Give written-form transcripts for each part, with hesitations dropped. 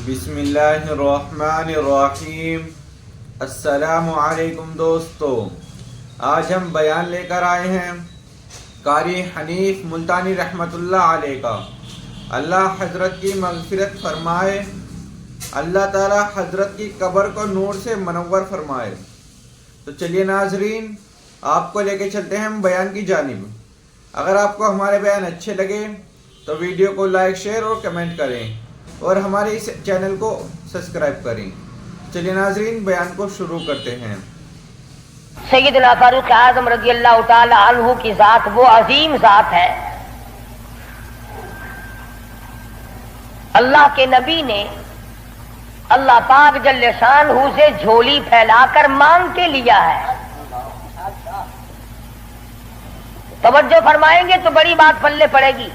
بسم اللہ الرحمن الرحیم۔ السلام علیکم دوستو، آج ہم بیان لے کر آئے ہیں قاری حنیف ملتانی رحمۃ اللہ علیہ کا۔ اللہ حضرت کی مغفرت فرمائے، اللہ تعالی حضرت کی قبر کو نور سے منور فرمائے۔ تو چلیے ناظرین، آپ کو لے کے چلتے ہیں ہم بیان کی جانب۔ اگر آپ کو ہمارے بیان اچھے لگے تو ویڈیو کو لائک، شیئر اور کمنٹ کریں اور ہمارے اس چینل کو سبسکرائب کریں۔ چلیے ناظرین، بیان کو شروع کرتے ہیں۔ سیدنا فاروق اعظم رضی اللہ تعالی عنہ کی ذات وہ عظیم ذات ہے۔ اللہ کے نبی نے اللہ پاک جل شانہ سے جھولی پھیلا کر مانگ کے لیا ہے۔ توجہ فرمائیں گے تو بڑی بات پلے پڑے گی۔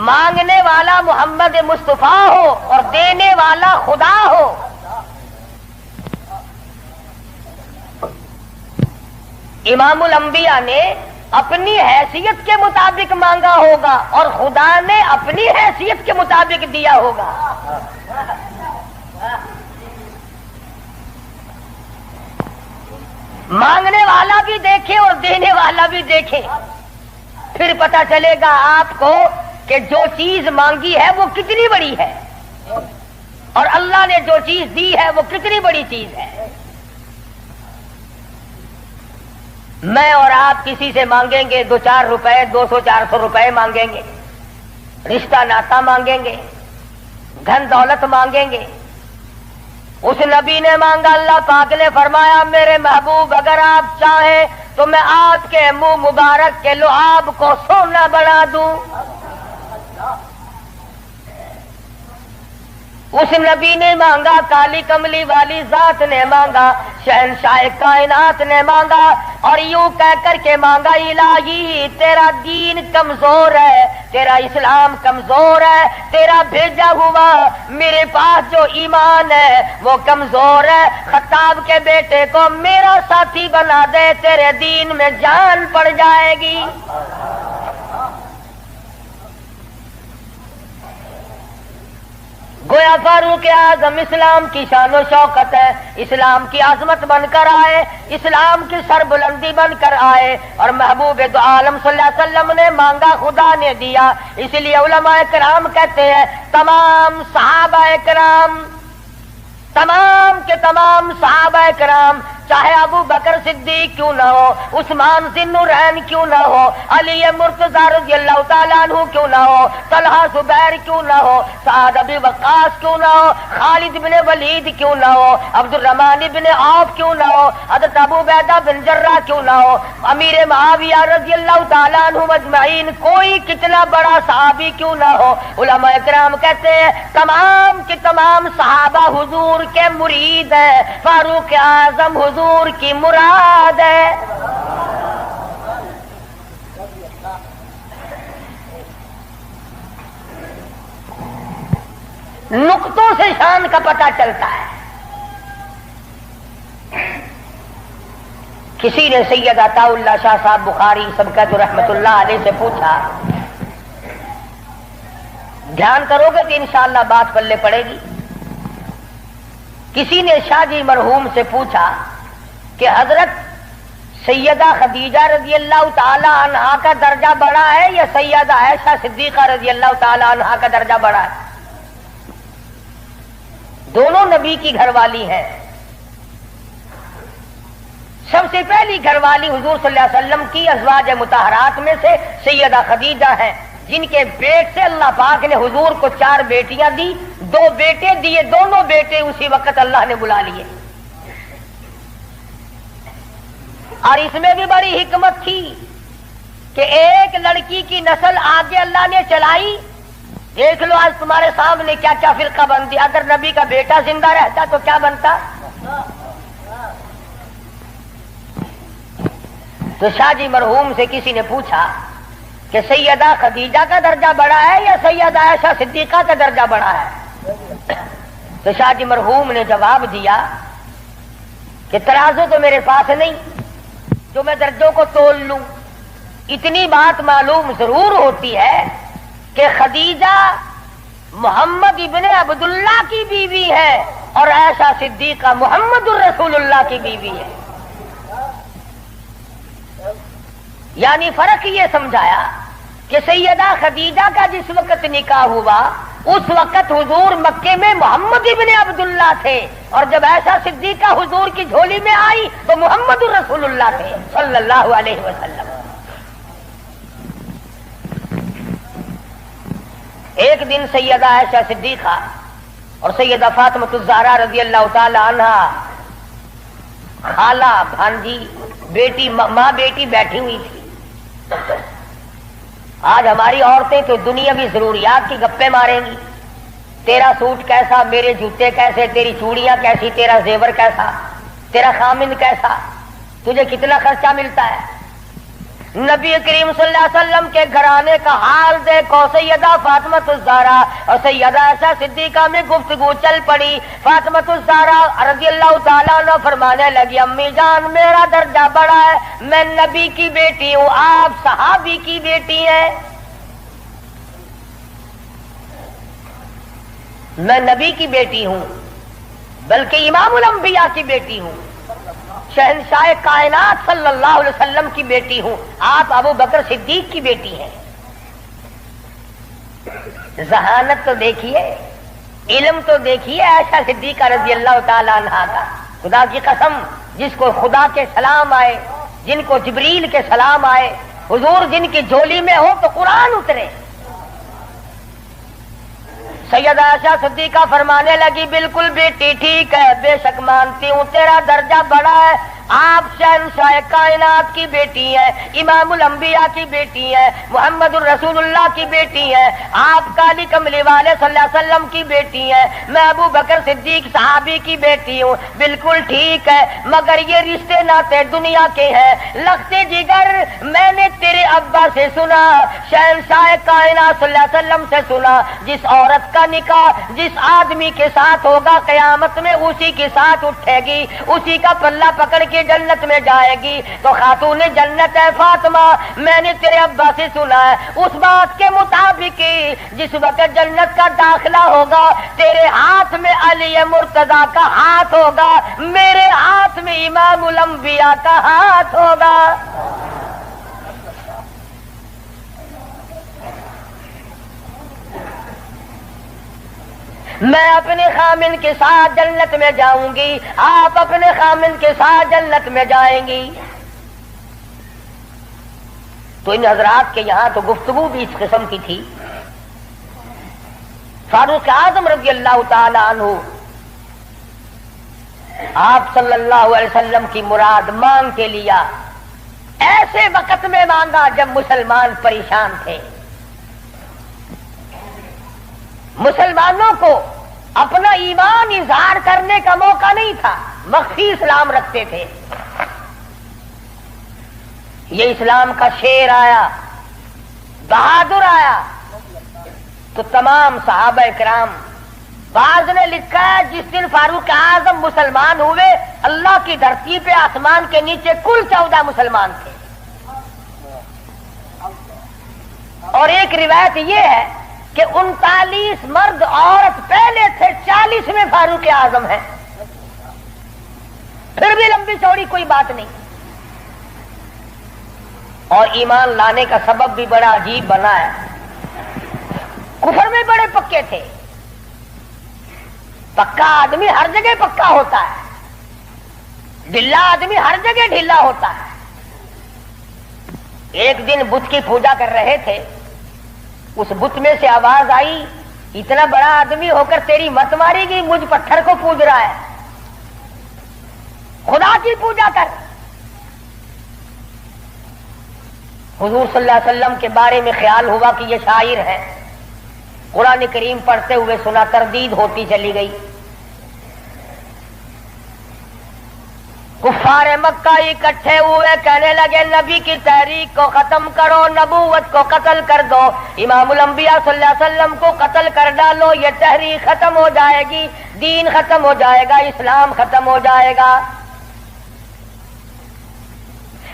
مانگنے والا محمد مصطفیٰ ہو اور دینے والا خدا ہو۔ امام الانبیاء نے اپنی حیثیت کے مطابق مانگا ہوگا اور خدا نے اپنی حیثیت کے مطابق دیا ہوگا۔ مانگنے والا بھی دیکھے اور دینے والا بھی دیکھے، پھر پتہ چلے گا آپ کو کہ جو چیز مانگی ہے وہ کتنی بڑی ہے اور اللہ نے جو چیز دی ہے وہ کتنی بڑی چیز ہے۔ میں اور آپ کسی سے مانگیں گے 2-4 روپے، 200-400 روپے مانگیں گے، رشتہ ناتا مانگیں گے، دھن دولت مانگیں گے۔ اس نبی نے مانگا، اللہ پاک نے فرمایا میرے محبوب اگر آپ چاہیں تو میں آپ کے منہ مبارک کے لعاب کو سونا بنا دوں۔ اس نبی نے مانگا، کالی کملی والی ذات نے مانگا، شہنشاہ کائنات نے مانگا اور یوں کہہ کر کے مانگا، الہی تیرا دین کمزور ہے، تیرا اسلام کمزور ہے، تیرا بھیجا ہوا میرے پاس جو ایمان ہے وہ کمزور ہے، خطاب کے بیٹے کو میرا ساتھی بنا دے، تیرے دین میں جان پڑ جائے گی۔ گویا فاروق اعظم اسلام کی شان و شوکت ہے، اسلام کی عظمت بن کر آئے، اسلام کی سربلندی بن کر آئے، اور محبوب دو عالم صلی اللہ علیہ وسلم نے مانگا، خدا نے دیا۔ اس لیے علماء کرام کہتے ہیں تمام صحابہ کرام، تمام کے تمام صحابہ کرام، چاہے ابو بکر صدیق کیوں نہ ہو، عثمان ذی النورین کیوں نہ ہو، علی مرتضی رضی اللہ تعالیٰ عنہ کیوں نہ ہو، طلحہ زبیر کیوں نہ ہو، سعد ابی وقاص کیوں نہ ہو، خالد بن ولید کیوں نہ ہو، عبد الرحمن بن عوف کیوں نہ ہو، حضرت ابو عبیدہ بن جراح کیوں نہ ہو، امیر معاویہ رضی اللہ تعالیٰ عنہ اجمعین، کوئی کتنا بڑا صحابی کیوں نہ ہو، علماء کرام کہتے ہیں تمام کے تمام صحابہ حضور کے مرید ہیں، فاروق اعظم حضور کی مراد ہے۔ نقطوں سے شان کا پتہ چلتا ہے۔ کسی نے سید عطا اللہ شاہ صاحب بخاری سبقت رحمت اللہ علیہ سے پوچھا، دھیان کرو گے تو انشاءاللہ بات پلے پڑے گی۔ کسی نے شاہ جی مرحوم سے پوچھا کہ حضرت سیدہ خدیجہ رضی اللہ تعالی عنہا کا درجہ بڑا ہے یا سیدہ عائشہ صدیقہ رضی اللہ تعالی عنہا کا درجہ بڑا ہے؟ دونوں نبی کی گھر والی ہیں۔ سب سے پہلی گھر والی حضور صلی اللہ علیہ وسلم کی ازواج مطہرات میں سے سیدہ خدیجہ ہیں، جن کے پیٹ سے اللہ پاک نے حضور کو 4 بیٹیاں دی، 2 بیٹے دیے، دونوں بیٹے اسی وقت اللہ نے بلا لیے۔ اور اس میں بھی بڑی حکمت تھی کہ ایک لڑکی کی نسل آگے اللہ نے چلائی۔ دیکھ لو آج تمہارے سامنے کیا کیا فرقہ بندی، اگر نبی کا بیٹا زندہ رہتا تو کیا بنتا۔ تو شاہ جی مرحوم سے کسی نے پوچھا کہ سیدہ خدیجہ کا درجہ بڑا ہے یا سیدہ عائشہ صدیقہ کا درجہ بڑا ہے؟ تو شاہ جی مرحوم نے جواب دیا کہ ترازو تو میرے پاس نہیں جو میں درجوں کو تول لوں، اتنی بات معلوم ضرور ہوتی ہے کہ خدیجہ محمد ابن عبداللہ کی بیوی ہے اور عائشہ صدیقہ محمد الرسول اللہ کی بیوی ہے. یعنی فرق یہ سمجھایا کہ سیدہ خدیجہ کا جس وقت نکاح ہوا اس وقت حضور مکے میں محمد ابن عبداللہ تھے، اور جب عائشہ صدیقہ حضور کی جھولی میں آئی تو محمد الرسول اللہ تھے صلی اللہ علیہ وسلم. ایک دن سیدہ عائشہ صدیقہ اور سیدہ فاطمہ الزہرا رضی اللہ تعالی عنہا، خالہ بھانجی بیٹی ماں بیٹی بیٹھی ہوئی تھی. آج ہماری عورتیں تو دنیاوی ضروریات کی گپیں ماریں گی. تیرا سوٹ کیسا، میرے جوتے کیسے، تیری چوڑیاں کیسی، تیرا زیور کیسا، تیرا خامن کیسا، تجھے کتنا خرچہ ملتا ہے. نبی کریم صلی اللہ علیہ وسلم کے گھرانے کا حال دیکھو. سیدہ فاطمہ الزہرا اور سیدہ عائشہ صدیقہ میں گفتگو چل پڑی. فاطمہ الزہرا رضی اللہ تعالیٰ عنہ فرمانے لگی امی جان میرا درجہ بڑا ہے، میں نبی کی بیٹی ہوں، آپ صحابی کی بیٹی ہیں. میں نبی کی بیٹی ہوں بلکہ امام الانبیاء کی بیٹی ہوں، شہنشاہ کائنات صلی اللہ علیہ وسلم کی بیٹی ہوں، آپ ابو بکر صدیق کی بیٹی ہیں. ذہانت تو دیکھیے، علم تو دیکھیے عائشہ صدیقہ رضی اللہ تعالی عنہا کا. خدا کی قسم جس کو خدا کے سلام آئے، جن کو جبریل کے سلام آئے، حضور جن کی جھولی میں ہو تو قرآن اترے. سیدہ عائشہ صدیقہ فرمانے لگی بالکل بیٹی ٹھیک ہے، بے شک مانتی ہوں تیرا درجہ بڑا ہے، آپ شہنشاہ کائنات کی بیٹی ہیں، امام الانبیاء کی بیٹی ہیں، محمد الرسول اللہ کی بیٹی ہیں، آپ کالی کملی والے صلی اللہ علیہ وسلم کی بیٹی ہیں، میں ابو بکر صدیق صحابی کی بیٹی ہوں. بالکل ٹھیک ہے، مگر یہ رشتے ناتے دنیا کے ہیں. لختے جگر میں نے تیرے ابا سے سنا، شہنشاہ کائنات صلی اللہ علیہ وسلم سے سنا، جس عورت کا نکاح جس آدمی کے ساتھ ہوگا قیامت میں اسی کے ساتھ اٹھے گی، اسی کا پلہ پکڑ کے جنت میں جائے گی. تو خاتون جنت ہے فاطمہ، میں نے تیرے ابا سے سنا ہے اس بات کے مطابق جس وقت جنت کا داخلہ ہوگا تیرے ہاتھ میں علی مرتضیٰ کا ہاتھ ہوگا، میرے ہاتھ میں امام الانبیاء کا ہاتھ ہوگا. میں اپنے خامن کے ساتھ جنت میں جاؤں گی، آپ اپنے خامن کے ساتھ جنت میں جائیں گی. تو ان حضرات کے یہاں تو گفتگو بھی اس قسم کی تھی. فاروق اعظم رضی اللہ تعالی عنہ آپ صلی اللہ علیہ وسلم کی مراد مانگ کے لیا. ایسے وقت میں مانگا جب مسلمان پریشان تھے. مسلمانوں کو اپنا ایمان اظہار کرنے کا موقع نہیں تھا، مخفی اسلام رکھتے تھے. یہ اسلام کا شیر آیا، بہادر آیا تو تمام صحابہ کرام، بعض نے لکھا ہے جس دن فاروق اعظم مسلمان ہوئے اللہ کی دھرتی پہ آسمان کے نیچے کل 14 مسلمان تھے. اور ایک روایت یہ ہے کہ 39 مرد عورت پہلے تھے، 40 میں فاروق اعظم ہے. پھر بھی لمبی چوڑی کوئی بات نہیں. اور ایمان لانے کا سبب بھی بڑا عجیب بنا ہے. کفر میں بڑے پکے تھے. پکا آدمی ہر جگہ پکا ہوتا ہے، ڈھیلا آدمی ہر جگہ ڈھیلا ہوتا ہے. ایک دن بت کی پوجا کر رہے تھے، اس بت میں سے آواز آئی اتنا بڑا آدمی ہو کر تیری مت ماری گئی، مجھ پتھر کو پوج رہا ہے، خدا کی پوجا کر. حضور صلی اللہ علیہ وسلم کے بارے میں خیال ہوا کہ یہ شاعر ہے. قرآن کریم پڑھتے ہوئے سنا، تردید ہوتی چلی گئی. کفار مکہ اکٹھے ہوئے، کہنے لگے نبی کی تحریک کو ختم کرو، نبوت کو قتل کر دو، امام الانبیاء صلی اللہ علیہ وسلم کو قتل کر ڈالو، یہ تحریک ختم ہو جائے گی، دین ختم ہو جائے گا، اسلام ختم ہو جائے گا.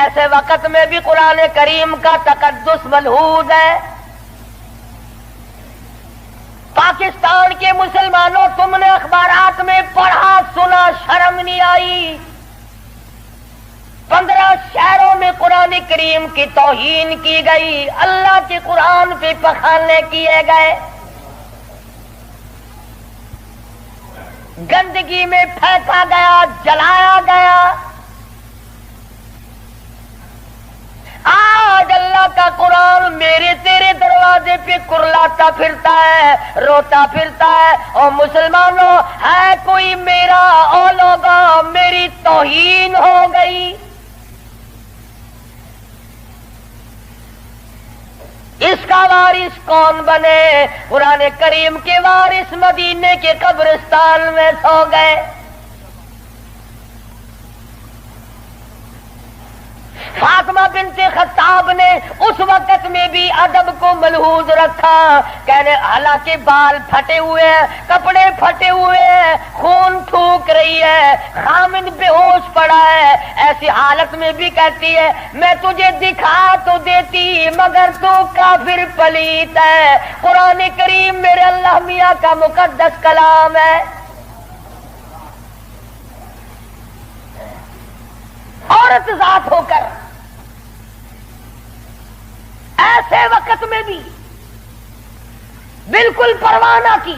ایسے وقت میں بھی قرآن کریم کا تقدس ملحوظ ہے۔ پاکستان کے مسلمانوں، تم نے اخبارات میں پڑھا سنا، شرم نہیں آئی؟ 15 شہروں میں قرآن کریم کی توہین کی گئی، اللہ کے قرآن پہ پخانے کیے گئے، گندگی میں پھینکا گیا، جلایا گیا۔ آج اللہ کا قرآن میرے تیرے دروازے پہ کرلاتا پھرتا ہے، روتا پھرتا ہے، اور مسلمانوں ہے کوئی میرا، او لوگوں میری توہین ہو گئی۔ اس کا وارث کون بنے؟ قرآن کریم کے وارث مدینے کے قبرستان میں سو گئے۔ فاطمہ بنت خطاب نے اس وقت میں بھی ادب کو ملحوظ رکھا، کہنے حالانکہ بال پھٹے ہوئے ہیں، کپڑے پھٹے ہوئے ہیں، خون پھونک رہی ہے، خامد بے ہوش پڑا ہے، ایسی حالت میں بھی کہتی ہے میں تجھے دکھا تو دیتی مگر تو کافر پلیت ہے۔ قرآن کریم میرے اللہ میاں کا مقدس کلام ہے۔ عورت ذات ہو کر ایسے وقت میں بھی بالکل پرواہ نہ کی۔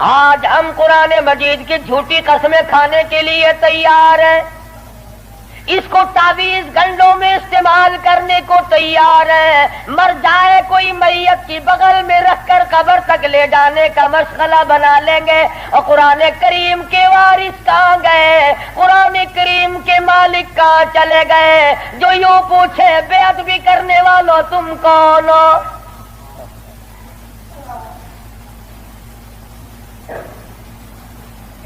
آج ہم قرآن مجید کی جھوٹی قسمیں کھانے کے لیے تیار ہیں، اس کو تعویذ گنڈوں میں استعمال کرنے کو تیار ہے، مر جائے کوئی میت کی بغل میں رکھ کر قبر تک لے جانے کا مشغلہ بنا لیں گے۔ اور قرآن کریم کے وارث کہاں گئے؟ قرآن کریم کے مالک کہاں چلے گئے؟ جو یوں پوچھے بے ادبی کرنے والوں تم کون ہو؟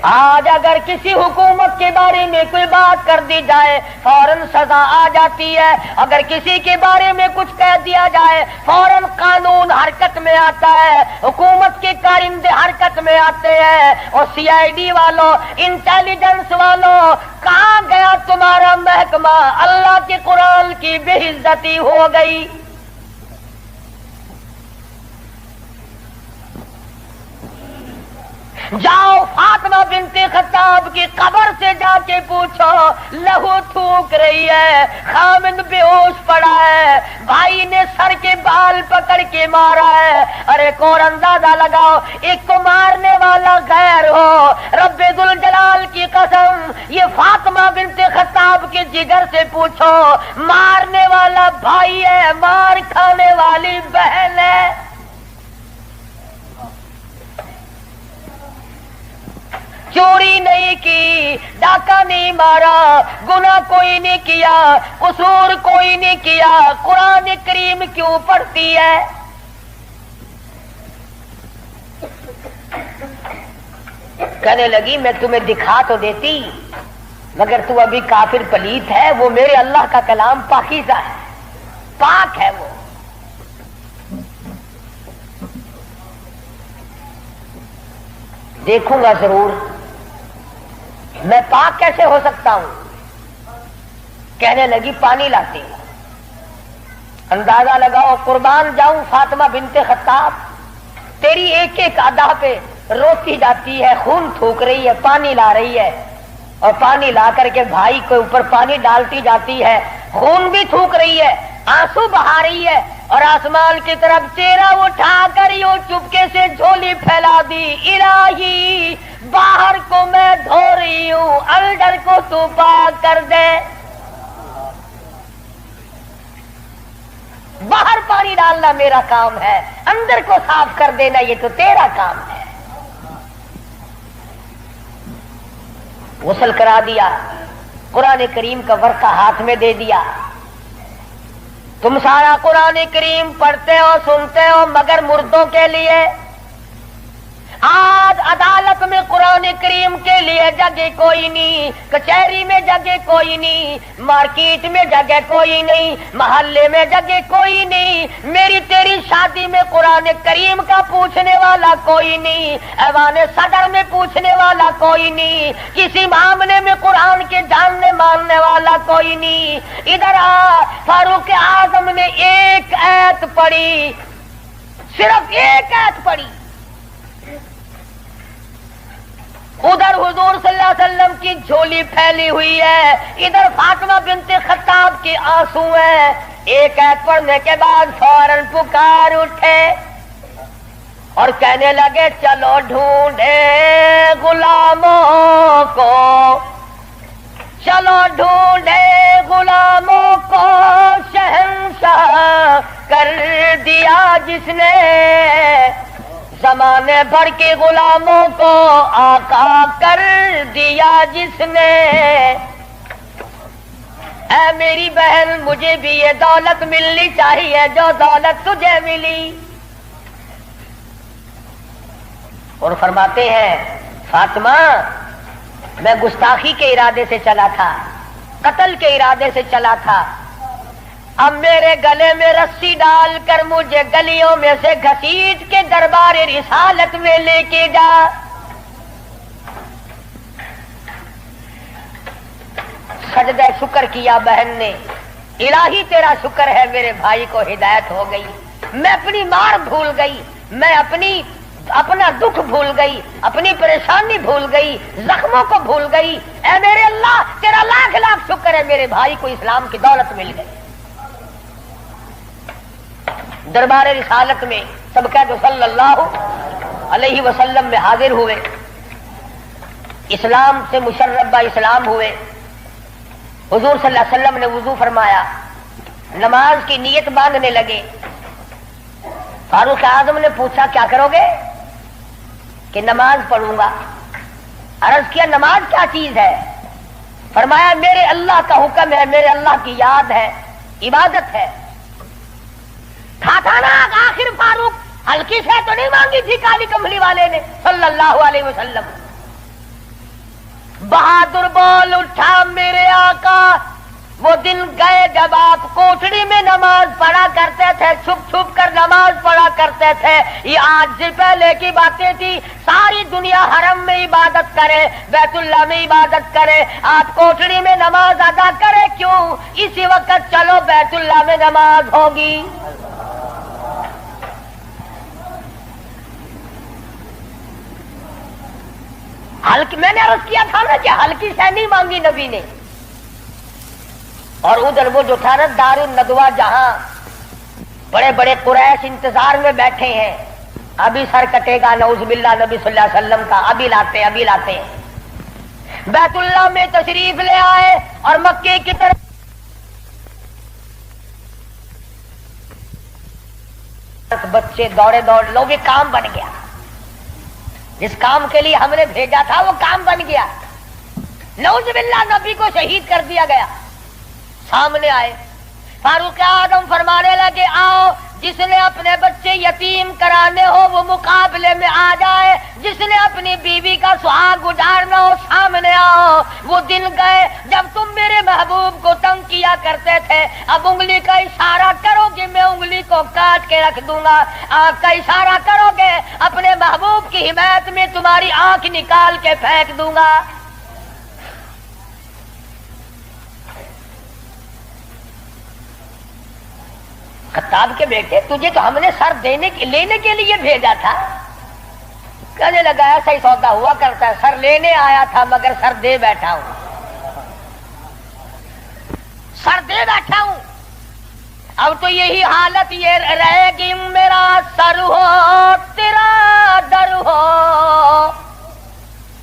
آج اگر کسی حکومت کے بارے میں کوئی بات کر دی جائے فوراً سزا آ جاتی ہے، اگر کسی کے بارے میں کچھ کہہ دیا جائے فوراً قانون حرکت میں آتا ہے، حکومت کے کارندے حرکت میں آتے ہیں۔ اور CID والوں، انٹیلیجنس والوں، کہاں گیا تمہارا محکمہ؟ اللہ کے قرآن کی بے عزتی ہو گئی۔ جاؤ فاطمہ بنت خطاب کی قبر سے جا کے پوچھو، لہو تھوک رہی ہے، خامد بے ہوش پڑا ہے، بھائی نے سر کے بال پکڑ کے مارا ہے۔ ارے اور اندازہ لگاؤ، ایک کو مارنے والا غیر ہو، رب ذوالجلال کی قسم یہ فاطمہ بنت خطاب کے جگر سے پوچھو، مارنے والا بھائی ہے، مار کھانے والی بہن ہے۔ چوری نہیں کی، ڈاکہ نہیں مارا، گناہ کوئی نہیں کیا، قصور کوئی نہیں کیا، قرآن کریم کیوں پڑھتی ہے؟ کہنے لگی میں تمہیں دکھا تو دیتی مگر تو ابھی کافر پلیت ہے، وہ میرے اللہ کا کلام پاکیزہ ہے، پاک ہے، وہ دیکھوں گا ضرور، میں پاک کیسے ہو سکتا ہوں؟ کہنے لگی پانی لاتی ہوں۔ اندازہ لگاؤ، قربان جاؤں فاطمہ بنت خطاب، تیری ایک ایک ادا پہ روتی جاتی ہے، خون تھوک رہی ہے، پانی لا رہی ہے، اور پانی لا کر کے بھائی کے اوپر پانی ڈالتی جاتی ہے، خون بھی تھوک رہی ہے، آنسو بہا رہی ہے، اور آسمان کی طرف چہرہ اٹھا کر یوں چپکے سے جھولی پھیلا دی، الہی باہر کو میں دھو رہی ہوں، اندر کو تو پاک کر دے۔ باہر پانی ڈالنا میرا کام ہے، اندر کو صاف کر دینا یہ تو تیرا کام ہے۔ غسل کرا دیا، قرآن کریم کا ورقہ ہاتھ میں دے دیا، تم سارا قرآن کریم پڑھتے ہو، سنتے ہو، مگر مردوں کے لیے آج عدالت میں قرآن کریم کے لیے جگہ کوئی نہیں، کچہری میں جگہ کوئی نہیں، مارکیٹ میں جگہ کوئی نہیں، محلے میں جگہ کوئی نہیں، میری تیری شادی میں قرآن کریم کا پوچھنے والا کوئی نہیں، ایوان صدر میں پوچھنے والا کوئی نہیں، کسی معاملے میں قرآن کے جاننے ماننے والا کوئی نہیں۔ ادھر فاروق اعظم نے ایک آیت پڑھی، صرف ایک آیت پڑھی، ادھر حضور صلی اللہ علیہ وسلم کی جھولی پھیلی ہوئی ہے، ادھر فاطمہ بنت خطاب کے آنسو ہیں۔ ایک آیت پڑھنے کے بعد فوراً پکار اٹھے اور کہنے لگے چلو ڈھونڈے غلاموں کو، چلو ڈھونڈے غلاموں کو، شہنشاہ کر دیا جس نے، زمانے بھر کے غلاموں کو آقا کر دیا جس نے۔ اے میری بہن مجھے بھی یہ دولت ملنی چاہیے جو دولت تجھے ملی۔ اور فرماتے ہیں فاطمہ میں گستاخی کے ارادے سے چلا تھا، قتل کے ارادے سے چلا تھا، اب میرے گلے میں رسی ڈال کر مجھے گلیوں میں سے گھسیٹ کے دربار رسالت میں لے کے جا۔ سجدہ شکر کیا بہن نے، الہی تیرا شکر ہے میرے بھائی کو ہدایت ہو گئی، میں اپنی مار بھول گئی، میں اپنا دکھ بھول گئی، اپنی پریشانی بھول گئی، زخموں کو بھول گئی۔ اے میرے اللہ تیرا لاکھ لاکھ شکر ہے میرے بھائی کو اسلام کی دولت مل گئی۔ دربار رسالت میں سب کہہ دو صلی اللہ علیہ وسلم میں حاضر ہوئے، اسلام سے مشرب اسلام ہوئے۔ حضور صلی اللہ علیہ وسلم نے وضو فرمایا، نماز کی نیت باندھنے لگے۔ فاروق اعظم نے پوچھا کیا کرو گے؟ کہ نماز پڑھوں گا۔ عرض کیا نماز کیا چیز ہے؟ فرمایا میرے اللہ کا حکم ہے، میرے اللہ کی یاد ہے، عبادت ہے۔ کھاتا نا آخر فاروق ہلکی سے تو نہیں مانگی تھی کالی کملی والے نے صلی اللہ علیہ وسلم۔ بہادر بول اٹھا میرے آقا، وہ دن گئے جب آپ کوٹڑی میں نماز پڑھا کرتے تھے، چھپ چھپ کر نماز پڑھا کرتے تھے۔ یہ آج سے پہلے کی باتیں تھی، ساری دنیا حرم میں عبادت کرے، بیت اللہ میں عبادت کرے، آپ کوٹڑی میں نماز ادا کرے کیوں؟ اسی وقت چلو بیت اللہ میں نماز ہوگی۔ میں نے عرض کیا تھا نا کہ ہلکی سے نہیں مانگی نبی نے۔ اور ادھر وہ جو تھا نا دار الندوہ، جہاں بڑے بڑے قریش انتظار میں بیٹھے ہیں، ابھی سر کٹے گا نعوذ باللہ نبی صلی اللہ علیہ وسلم کا، ابھی لاتے ہیں۔ بیت اللہ میں تشریف لے آئے اور مکے کی طرف بچے دوڑے لو، بھی کام بن گیا، جس کام کے لیے ہم نے بھیجا تھا وہ کام بن گیا۔ نعوذ باللہ نبی کو شہید کر دیا گیا۔ سامنے آئے، فاروق اعظم فرمانے لگے آؤ، جس نے اپنے بچے یتیم کرانے ہو وہ مقابلے میں آ جائے، جس نے اپنی بیوی کا سہاگ اجاڑنا ہو سامنے آؤ۔ وہ دن گئے جب تم میرے محبوب کو تنگ کیا کرتے تھے، اب انگلی کا اشارہ کرو گے میں انگلی کو کاٹ کے رکھ دوں گا، آنکھ کا اشارہ کرو گے اپنے محبوب کی حمایت میں تمہاری آنکھ نکال کے پھینک دوں گا۔ خطاب کے بیٹے تجھے تو ہم نے سر لینے کے لیے بھیجا تھا۔ کہنے لگا ایسا ہی سودا ہوا کرتا ہے، سر لینے آیا تھا مگر سر دے بیٹھا ہوں، سر دے بیٹھا ہوں۔ اب تو یہی حالت یہ رہے گی، میرا سر ہو تیرا در ہو،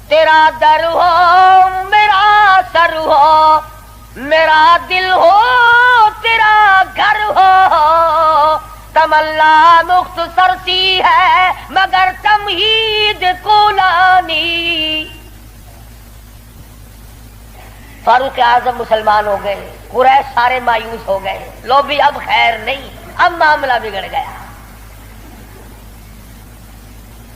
تیرا در ہو میرا سر ہو، میرا دل ہو تیرا گھر ہو۔ تمنا مختصر سی ہے مگر تمہید کولانی۔ فاروق اعظم مسلمان ہو گئے، قریش سارے مایوس ہو گئے، لو بھی اب خیر نہیں، اب معاملہ بگڑ گیا۔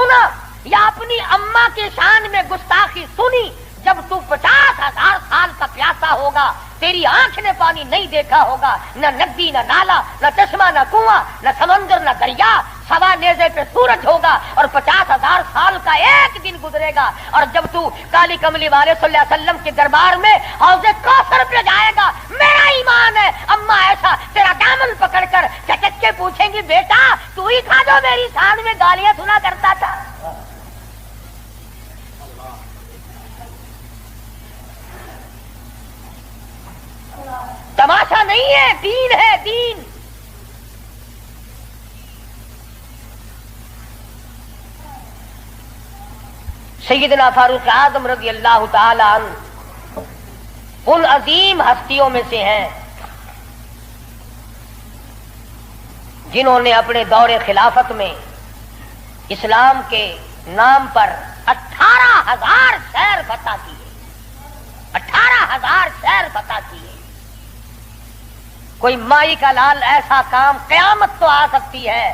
سنا یا اپنی اماں کی شان میں گستاخی سنی؟ جب تو 50,000 سال کا پیاسا ہوگا، تیری آنکھ نے پانی نہیں دیکھا ہوگا، نہ ندی، نہ نالا، نہ چشمہ، نہ کنواں، نہ سمندر، نہ دریا، سوا نیزے پہ سورج ہوگا، اور 50,000 سال کا ایک دن گزرے گا، اور جب تو کالی کملی والے صلی اللہ علیہ وسلم کے دربار میں حوض کوثر پہ جائے گا، میرا ایمان ہے اماں ایسا تیرا دامن پکڑ کر چٹک کے پوچھیں گی، بیٹا تو ہی تھا جو میری شان میں گالیاں سنا کرتا تھا؟ تماشا نہیں ہے، دین ہے، دین۔ سیدنا فاروق اعظم رضی اللہ تعالی عنہ ان عظیم ہستیوں میں سے ہیں جنہوں نے اپنے دور خلافت میں اسلام کے نام پر 18,000 شہر فتح کیے، 18,000 شہر فتح کیے۔ کوئی مائی کا لال ایسا کام، قیامت تو آ سکتی ہے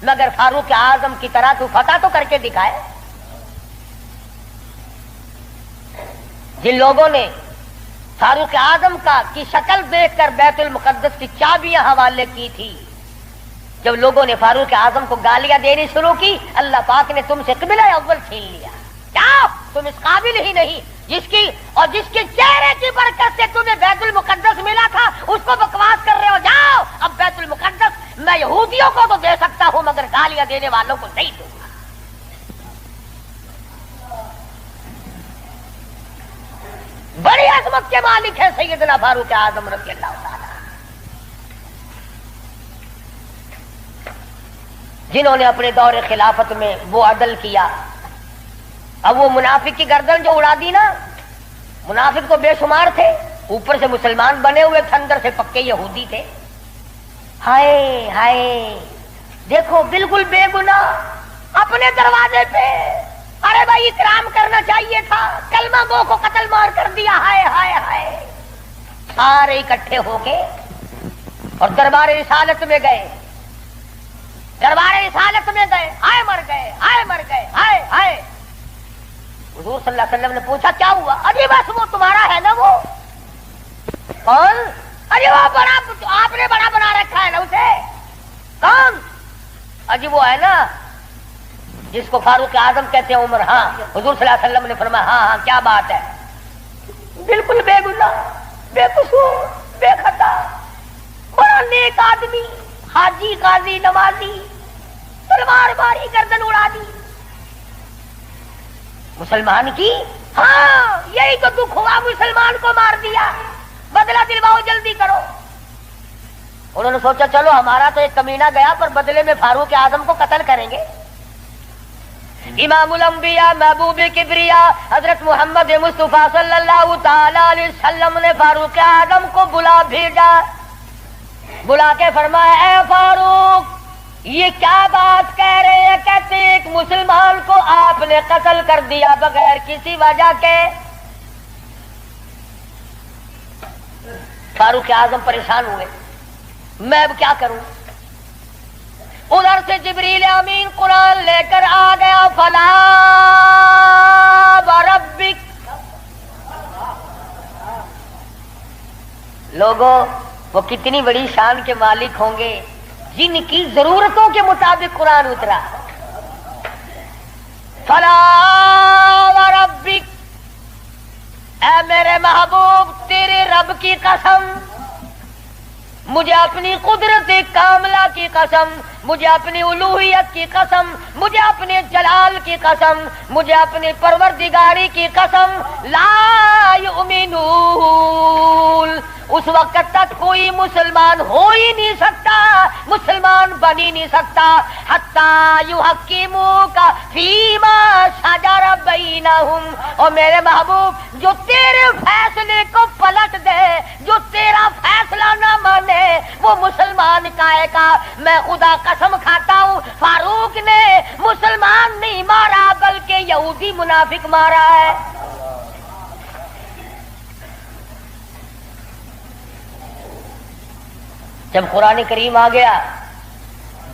مگر فاروق اعظم کی طرح تو فتح تو کر کے دکھائے۔ جن لوگوں نے فاروق اعظم کی شکل دیکھ کر بیت المقدس کی چابیاں حوالے کی تھی، جب لوگوں نے فاروق اعظم کو گالیاں دینی شروع کی، اللہ پاک نے تم سے قبلہ اول چھین لیا۔ کیا تم اس قابل ہی نہیں؟ جس کے چہرے کی برکت سے تمہیں بیت المقدس ملا تھا، اس کو بکواس کر رہے ہو؟ جاؤ اب بیت المقدس میں یہودیوں کو تو دے سکتا ہوں مگر گالیاں دینے والوں کو نہیں دوں گا۔ بڑی عظمت کے مالک ہے سیدنا فاروق اعظم رضی اللہ تعالی، جنہوں نے اپنے دور خلافت میں وہ عدل کیا۔ اب وہ منافق کی گردن جو اڑا دی نا، منافق تو بے شمار تھے، اوپر سے مسلمان بنے ہوئے تھے، اندر سے پکے یہودی تھے۔ ہائے ہائے، دیکھو بالکل بے گناہ اپنے دروازے پہ، ارے بھائی اکرام کرنا چاہیے تھا، کلمہ گو کو قتل مار کر دیا۔ ہائے ہائے ہائے، سارے اکٹھے ہو کے اور دربار رسالت میں گئے، دربار رسالت میں گئے، ہائے مر گئے، ہائے مر گئے، ہائے ہائے۔ حضور صلی اللہ علیہ وسلم نے پوچھا کیا ہوا؟ ارے بس وہ تمہارا ہے نا، وہ کون؟ ارے وہ بڑا، آپ نے بڑا بنا رکھا ہے نا اسے، کون؟ اجی وہ ہے نا جس کو فاروق اعظم کہتے ہیں، عمر۔ ہاں، حضور صلی اللہ علیہ وسلم نے فرمایا ہاں ہاں کیا بات ہے، بالکل بے گناہ، بے قصور، بے خطا، بڑا نیک آدمی، حاجی، قاضی، نمازی، تلوار ماری گردن اڑا دی مسلمان کی۔ ہاں یہی تو دکھ ہوا، مسلمان کو مار دیا، بدلہ دلواؤ جلدی کرو۔ انہوں نے سوچا چلو ہمارا تو ایک کمینہ گیا، پر بدلے میں فاروق اعظم کو قتل کریں گے۔ امام الانبیاء، محبوب کبریا حضرت محمد مصطفیٰ صلی اللہ تعالی علیہ وسلم نے فاروق اعظم کو بلا بھیجا، بلا کے فرمایا اے فاروق، یہ کیا بات کہہ رہے ہیں؟ کہتے ایک مسلمان کو آپ نے قتل کر دیا بغیر کسی وجہ کے۔ فاروق اعظم پریشان ہوئے، میں اب کیا کروں؟ ادھر سے جبریل امین قرآن لے کر آ گیا، فلا وربک۔ لوگوں، وہ کتنی بڑی شان کے مالک ہوں گے جن کی ضرورتوں کے مطابق قرآن اترا۔ فلا وربک، اے میرے محبوب تیرے رب کی قسم، مجھے اپنی قدرت کاملہ کی قسم، مجھے اپنی الوہیت کی قسم، مجھے اپنے جلال کی قسم، مجھے اپنی پروردگاری کی قسم، لا یؤمنون، اس وقت تک کوئی مسلمان ہو ہی نہیں سکتا، مسلمان بن ہی نہیں سکتا، حتی یحکموک فیما شجر بینہم، اور میرے محبوب جو تیرے فیصلے کو پلٹ دے، جو تیرا فیصلہ نہ مانے، وہ مسلمان کہے گا۔ میں خدا قسم کھاتا ہوں فاروق نے مسلمان نہیں مارا بلکہ یہودی منافق مارا ہے۔ جب قرآن کریم آ گیا،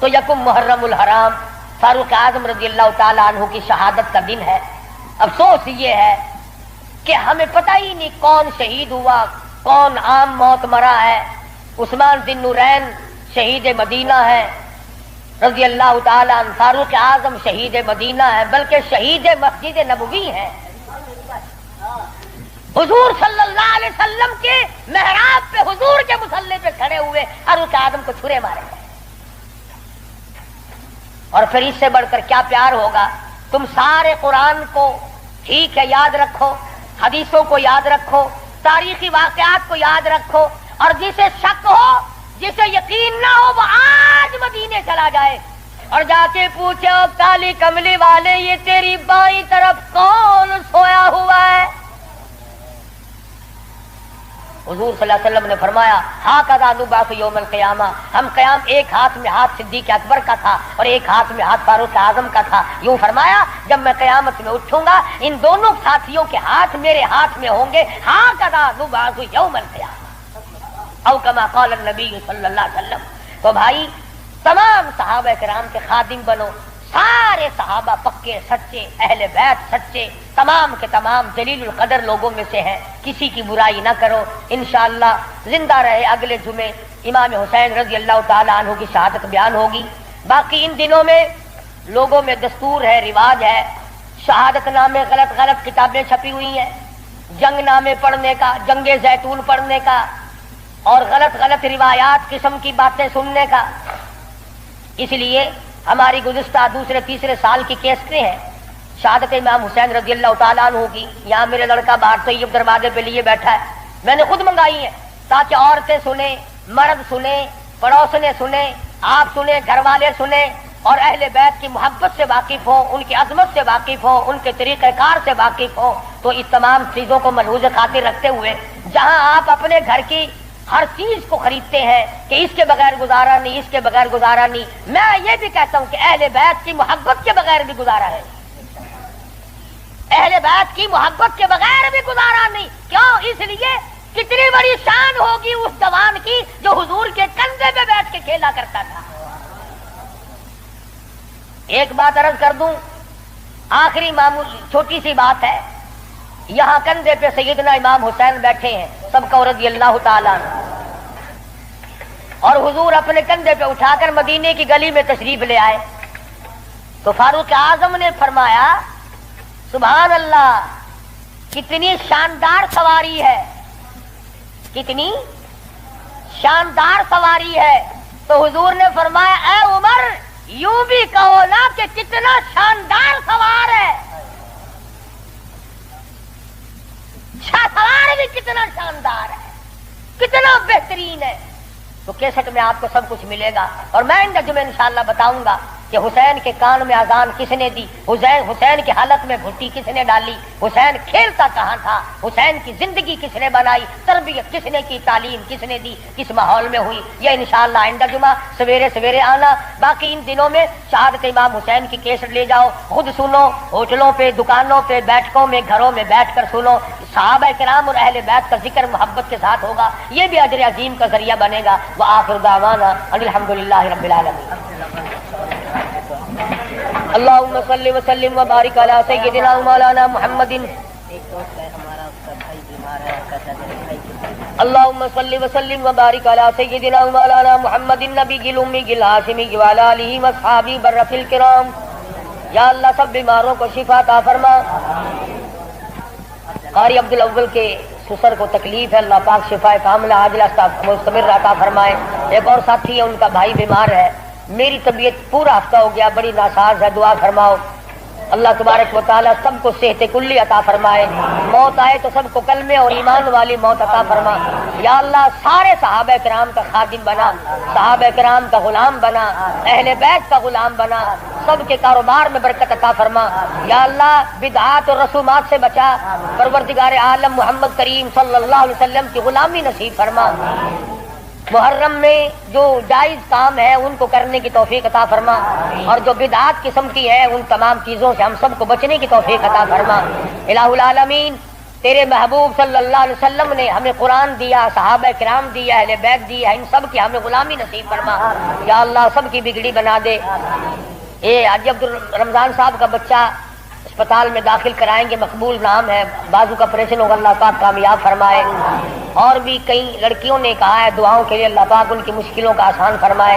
تو یکم محرم الحرام فاروق اعظم رضی اللہ تعالیٰ عنہ کی شہادت کا دن ہے۔ افسوس یہ ہے کہ ہمیں پتہ ہی نہیں کون شہید ہوا، کون عام موت مرا ہے۔ عثمان ذی النورین شہید مدینہ ہے رضی اللہ تعالیٰ عنہ، فاروق اعظم شہید مدینہ ہے، بلکہ شہید مسجد نبوی ہے۔ حضور صلی اللہ علیہ وسلم کے محراب پہ، حضور کے مصلی پہ کھڑے ہوئے فاروق اعظم کو چھرے مارے گئے۔ اور پھر اس سے بڑھ کر کیا پیار ہوگا؟ تم سارے قرآن کو ٹھیک ہے یاد رکھو، حدیثوں کو یاد رکھو، تاریخی واقعات کو یاد رکھو، اور جسے شک ہو، جسے یقین نہ ہو، وہ آج مدینے چلا جائے اور جا کے پوچھے او کالی کملی والے، یہ تیری بائیں طرف کون سویا ہوا ہے؟ حضور صلی اللہ علیہ وسلم نے فرمایا ہاکذا نبعث یوم القیامہ، ہم قیام ایک ہاتھ میں ہاتھ صدیق اکبر کا تھا اور ایک ہاتھ میں ہاتھ فاروق اعظم کا تھا۔ یوں فرمایا جب میں قیامت میں اٹھوں گا ان دونوں ساتھیوں کے ہاتھ میرے ہاتھ میں ہوں گے، ہاکذا نبعث یوم القیامہ او کما قال النبی صلی اللہ علیہ وسلم۔ تو بھائی تمام صحابہ کرام کے خادم بنو، سارے صحابہ پکے سچے، اہل بیت سچے، تمام کے تمام جلیل القدر لوگوں میں سے ہیں، کسی کی برائی نہ کرو۔ انشاءاللہ زندہ رہے اگلے جمعے امام حسین رضی اللہ تعالی عنہ کی شہادت بیان ہوگی۔ باقی ان دنوں میں لوگوں میں دستور ہے، رواج ہے، شہادت نامے غلط غلط کتابیں چھپی ہوئی ہیں، جنگ نامے پڑھنے کا، جنگ زیتون پڑھنے کا، اور غلط غلط روایات قسم کی باتیں سننے کا۔ اس لیے ہماری گزشتہ دوسرے تیسرے سال کی کیسٹیں ہیں شہادت امام حسین رضی اللہ تعالیٰ عنہ کی، یہاں میرے لڑکا باہر طیب دروازے پہ لیے بیٹھا ہے، میں نے خود منگائی ہیں تاکہ عورتیں سنیں، مرد سنیں، پڑوسنے سنیں، آپ سنیں، گھر والے سنیں، اور اہل بیت کی محبت سے واقف ہوں، ان کی عظمت سے واقف ہوں، ان کے طریقہ کار سے واقف ہوں۔ تو اس تمام چیزوں کو ملحوظ خاطر رکھتے ہوئے جہاں آپ اپنے گھر کی ہر چیز کو خریدتے ہیں کہ اس کے بغیر گزارا نہیں، اس کے بغیر گزارا نہیں، میں یہ بھی کہتا ہوں کہ اہل بیت کی محبت کے بغیر بھی گزارا ہے، اہل بیت کی محبت کے بغیر بھی گزارا نہیں۔ کیوں؟ اس لیے کتنی بڑی شان ہوگی اس جوان کی جو حضور کے کندھے پہ بیٹھ کے کھیلا کرتا تھا۔ ایک بات عرض کر دوں، آخری معمول چھوٹی سی بات ہے، یہاں کندھے پہ سیدنا امام حسین بیٹھے ہیں سب کا رضی اللہ تعالیٰ عنہ، اور حضور اپنے کندھے پہ اٹھا کر مدینے کی گلی میں تشریف لے آئے تو فاروق اعظم نے فرمایا سبحان اللہ، کتنی شاندار سواری ہے، کتنی شاندار سواری ہے۔ تو حضور نے فرمایا اے عمر، یوں بھی کہو نا کہ کتنا شاندار سوار ہے، سوار بھی کتنا شاندار ہے، کتنا بہترین ہے۔ تو کیسٹ میں آپ کو سب کچھ ملے گا، اور میں میں انشاءاللہ بتاؤں گا کہ حسین کے کان میں اذان کس نے دی، حسین کی حالت میں گھٹی کس نے ڈالی، حسین کھیلتا کہاں تھا، حسین کی زندگی کس نے بنائی، تربیت کس نے کی، تعلیم کس نے دی، کس ماحول میں ہوئی، یہ انشاءاللہ آئندہ جمعہ سویرے سویرے آنا۔ باقی ان دنوں میں شہادت امام حسین کی کیسٹ لے جاؤ، خود سنو، ہوٹلوں پہ، دکانوں پہ، بیٹھکوں میں، گھروں میں بیٹھ کر سنو، صحابہ کرام اور اہل بیت کا ذکر محبت کے ساتھ ہوگا، یہ بھی اجر عظیم کا ذریعہ بنے گا۔ وآخر دعوانا ان الحمدللہ رب العالمین۔ اللہم صلی وسلم وبارک علی سیدنا مولانا محمد۔ اللہم صلی وسلم وبارک علی سیدنا مولانا محمد النبی الامی الہاشمی وعلی آلہ واصحابہ برۃ الکرام۔ یا اللہ سب بیماروں کو شفا عطا فرما۔ قاری عبدالاول کے سسر کو تکلیف ہے، اللہ پاک شفا کاملہ عاجلہ مستمر عطا فرمائے۔ ایک اور ساتھی ہے، ان کا بھائی بیمار ہے، میری طبیعت پورا ہفتہ ہو گیا بڑی ناساز ہے، دعا فرماؤ اللہ تبارک و تعالیٰ سب کو صحت کلی عطا فرمائے، موت آئے تو سب کو کلمے اور ایمان والی موت عطا فرما۔ یا اللہ سارے صحابہ کرام کا خادم بنا، صحابہ کرام کا غلام بنا، اہل بیت کا غلام بنا، سب کے کاروبار میں برکت عطا فرما۔ یا اللہ بدعات اور رسومات سے بچا، پروردگار عالم محمد کریم صلی اللہ علیہ وسلم کی غلامی نصیب فرما۔ محرم میں جو جائز کام ہے ان کو کرنے کی توفیق عطا فرما، اور جو بدعات قسم کی ہے ان تمام چیزوں سے ہم سب کو بچنے کی توفیق عطا فرما۔ الہ العالمین تیرے محبوب صلی اللہ علیہ وسلم نے ہمیں قرآن دیا، صحابہ کرام دیا، اہل بیت دیا، ان سب کی ہمیں غلامی نصیب فرما یا اللہ، سب کی بگڑی بنا دے۔ یہ حاجی عبد رمضان صاحب کا بچہ اسپتال میں داخل کرائیں گے، مقبول نام ہے، بازو کا آپریشن ہوگا، اللہ پاک کامیاب فرمائے۔ اور بھی کئی لڑکیوں نے کہا ہے دعاؤں کے لیے، اللہ پاک ان کی مشکلوں کا آسان فرمائے۔